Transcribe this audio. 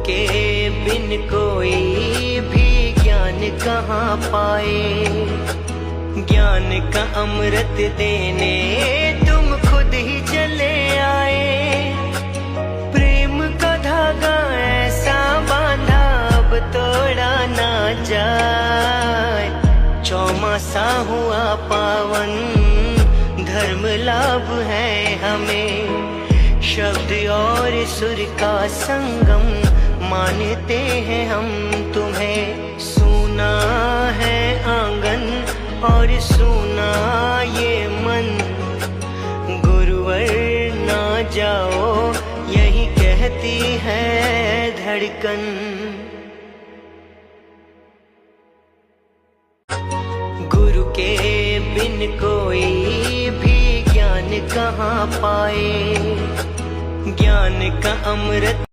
के बिन कोई भी ज्ञान कहाँ पाए। ज्ञान का अमृत देने तुम खुद ही चले आए। प्रेम का धागा ऐसा बांधा अब तोड़ा ना जाए। चौमासा हुआ पावन धर्म लाभ है हमें। शब्द और सुर का संगम मानते हैं हम तुम्हें। सुना है आंगन और सुना ये मन। गुरुवर ना जाओ यही कहती है धड़कन। गुरु के बिन कोई भी ज्ञान कहाँ पाए। ज्ञान का अमृत